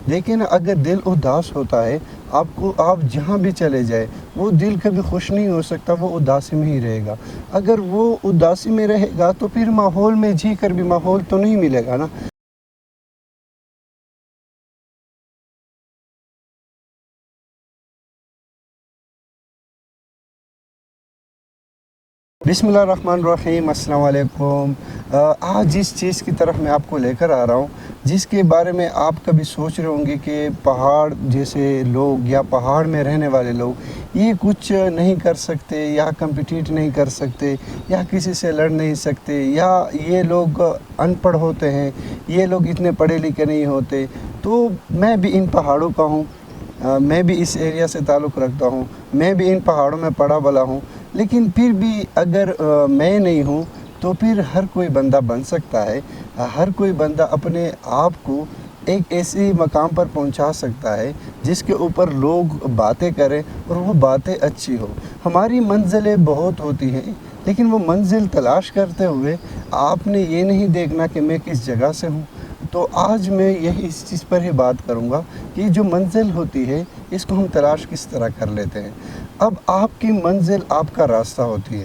دیکھیں نا، اگر دل اداس ہوتا ہے آپ جہاں بھی چلے جائے وہ دل کبھی خوش نہیں ہو سکتا، وہ اداسی میں ہی رہے گا۔ اگر وہ اداسی میں رہے گا تو پھر ماحول میں جی کر بھی ماحول تو نہیں ملے گا نا۔ بسم اللہ الرحمن الرحیم، السلام علیکم۔ آج جس چیز کی طرف میں آپ کو لے کر آ رہا ہوں، جس کے بارے میں آپ کبھی سوچ رہے ہوں گے کہ پہاڑ جیسے لوگ یا پہاڑ میں رہنے والے لوگ یہ کچھ نہیں کر سکتے یا کمپیٹیٹ نہیں کر سکتے یا کسی سے لڑ نہیں سکتے، یا یہ لوگ ان پڑھ ہوتے ہیں، یہ لوگ اتنے پڑھے لکھے نہیں ہوتے، تو میں بھی ان پہاڑوں کا ہوں، میں بھی اس ایریا سے تعلق رکھتا ہوں، میں بھی ان پہاڑوں میں پڑا بلا ہوں۔ لیکن پھر بھی اگر میں نہیں ہوں تو پھر ہر کوئی بندہ بن سکتا ہے، ہر کوئی بندہ اپنے آپ کو ایک ایسی مقام پر پہنچا سکتا ہے جس کے اوپر لوگ باتیں کریں اور وہ باتیں اچھی ہو۔ ہماری منزلیں بہت ہوتی ہیں، لیکن وہ منزل تلاش کرتے ہوئے آپ نے یہ نہیں دیکھنا کہ میں کس جگہ سے ہوں۔ تو آج میں یہی اس چیز پر ہی بات کروں گا کہ جو منزل ہوتی ہے اس کو ہم تلاش کس طرح کر لیتے ہیں۔ اب آپ کی منزل آپ کا راستہ ہوتی ہے۔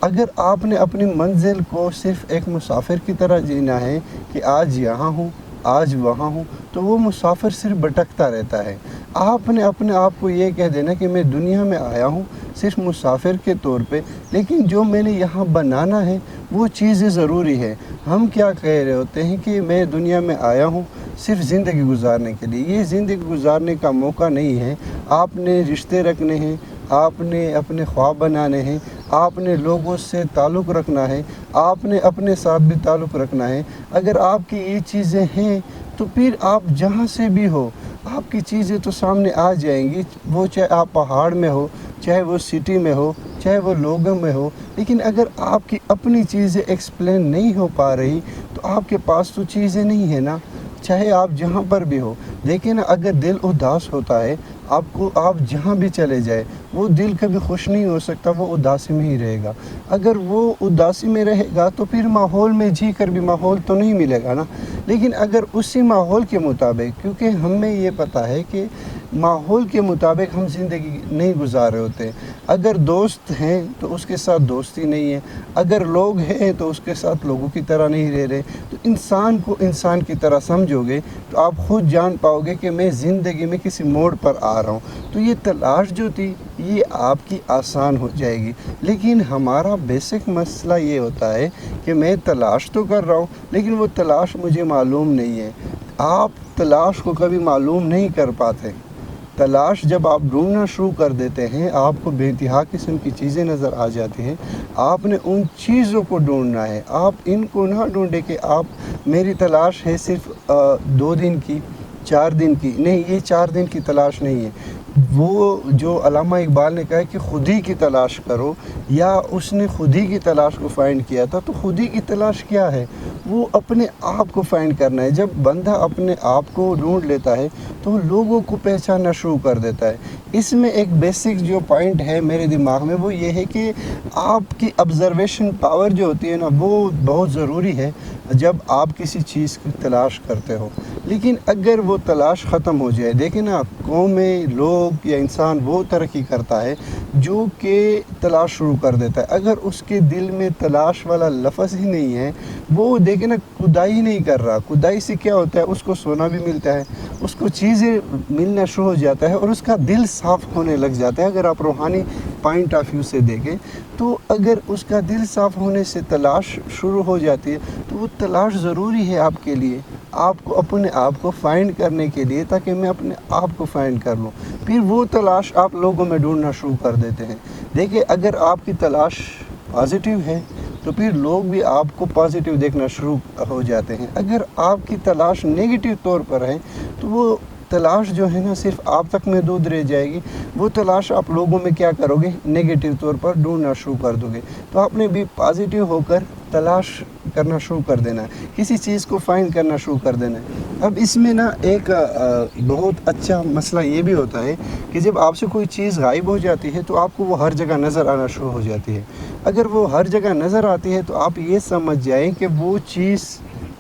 اگر آپ نے اپنی منزل کو صرف ایک مسافر کی طرح جینا ہے کہ آج یہاں ہوں آج وہاں ہوں، تو وہ مسافر صرف بھٹکتا رہتا ہے۔ آپ نے اپنے آپ کو یہ کہہ دینا کہ میں دنیا میں آیا ہوں صرف مسافر کے طور پہ، لیکن جو میں نے یہاں بنانا ہے وہ چیزیں ضروری ہے۔ ہم کیا کہہ رہے ہوتے ہیں کہ میں دنیا میں آیا ہوں صرف زندگی گزارنے کے لیے۔ یہ زندگی گزارنے کا موقع نہیں ہے۔ آپ نے رشتے رکھنے ہیں، آپ نے اپنے خواب بنانے ہیں، آپ نے لوگوں سے تعلق رکھنا ہے، آپ نے اپنے ساتھ بھی تعلق رکھنا ہے۔ اگر آپ کی یہ چیزیں ہیں تو پھر آپ جہاں سے بھی ہو آپ کی چیزیں تو سامنے آ جائیں گی، وہ چاہے آپ پہاڑ میں ہو، چاہے وہ سٹی میں ہو، چاہے وہ لوگوں میں ہو۔ لیکن اگر آپ کی اپنی چیزیں ایکسپلین نہیں ہو پا رہی تو آپ کے پاس تو چیزیں نہیں ہیں نا، چاہے آپ جہاں پر بھی ہو۔ دیکھیں نا، اگر دل اداس ہوتا ہے آپ جہاں بھی چلے جائے وہ دل کبھی خوش نہیں ہو سکتا، وہ اداسی میں ہی رہے گا۔ اگر وہ اداسی میں رہے گا تو پھر ماحول میں جی کر بھی ماحول تو نہیں ملے گا نا۔ لیکن اگر اسی ماحول کے مطابق، کیونکہ ہمیں یہ پتہ ہے کہ ماحول کے مطابق ہم زندگی نہیں گزار رہے ہوتے۔ اگر دوست ہیں تو اس کے ساتھ دوستی نہیں ہے، اگر لوگ ہیں تو اس کے ساتھ لوگوں کی طرح نہیں رہ رہے، تو انسان کو انسان کی طرح سمجھو گے تو آپ خود جان پاؤ گے کہ میں زندگی میں کسی موڑ پر آ رہا ہوں۔ تو یہ تلاش جو تھی یہ آپ کی آسان ہو جائے گی۔ لیکن ہمارا بیسک مسئلہ یہ ہوتا ہے کہ میں تلاش تو کر رہا ہوں لیکن وہ تلاش مجھے معلوم نہیں ہے۔ آپ تلاش کو کبھی معلوم نہیں کر پاتے۔ تلاش جب آپ ڈھونڈنا شروع کر دیتے ہیں آپ کو بے انتہا قسم کی چیزیں نظر آ جاتی ہیں۔ آپ نے ان چیزوں کو ڈھونڈنا ہے، آپ ان کو نہ ڈھونڈے کہ آپ میری تلاش ہے صرف 2 دن کی، 4 دن کی۔ نہیں، یہ 4 دن کی تلاش نہیں ہے۔ وہ جو علامہ اقبال نے کہا ہے کہ خود ہی کی تلاش کرو، یا اس نے خود ہی کی تلاش کو فائنڈ کیا تھا، تو خود ہی کی تلاش کیا ہے؟ وہ اپنے آپ کو فائنڈ کرنا ہے۔ جب بندہ اپنے آپ کو ڈھونڈ لیتا ہے تو وہ لوگوں کو پہچاننا شروع کر دیتا ہے۔ اس میں ایک بیسک جو پوائنٹ ہے میرے دماغ میں وہ یہ ہے کہ آپ کی آبزرویشن پاور جو ہوتی ہے نا وہ بہت ضروری ہے جب آپ کسی چیز کی تلاش کرتے ہو۔ لیکن اگر وہ تلاش ختم ہو جائے، دیکھیں نا، قومیں، لوگ یا انسان وہ ترقی کرتا ہے جو کہ تلاش شروع کر دیتا ہے۔ اگر اس کے دل میں تلاش والا لفظ ہی نہیں ہے، وہ دیکھیں نا کھدائی نہیں کر رہا۔ کھدائی سے کیا ہوتا ہے؟ اس کو سونا بھی ملتا ہے، اس کو چیزیں ملنا شروع ہو جاتا ہے اور اس کا دل صاف ہونے لگ جاتا ہے۔ اگر آپ روحانی پوائنٹ آف ویو سے دیکھیں تو اگر اس کا دل صاف ہونے سے تلاش شروع ہو جاتی ہے تو وہ تلاش ضروری ہے آپ کے لیے، آپ کو اپنے آپ کو فائنڈ کرنے کے لیے، تاکہ میں اپنے آپ کو فائنڈ کر لوں۔ پھر وہ تلاش آپ لوگوں میں ڈھونڈنا شروع کر دیتے ہیں۔ دیکھیں، اگر آپ کی تلاش پازیٹیو ہے تو پھر لوگ بھی آپ کو پازیٹیو دیکھنا شروع ہو جاتے ہیں۔ اگر آپ کی تلاش نیگیٹو طور پر ہے تو وہ تلاش جو ہے نا صرف آپ تک محدود رہ جائے گی۔ وہ تلاش آپ لوگوں میں کیا کرو گے؟ نیگیٹو طور پر ڈھونڈنا شروع کر دو گے۔ تو آپ نے بھی پازیٹیو ہو کر تلاش کرنا شروع کر دینا ہے، کسی چیز کو فائنڈ کرنا شروع کر دینا ہے۔ اب اس میں نا ایک بہت اچھا مسئلہ یہ بھی ہوتا ہے کہ جب آپ سے کوئی چیز غائب ہو جاتی ہے تو آپ کو وہ ہر جگہ نظر آنا شروع ہو جاتی ہے۔ اگر وہ ہر جگہ نظر آتی ہے تو آپ یہ سمجھ جائیں کہ وہ چیز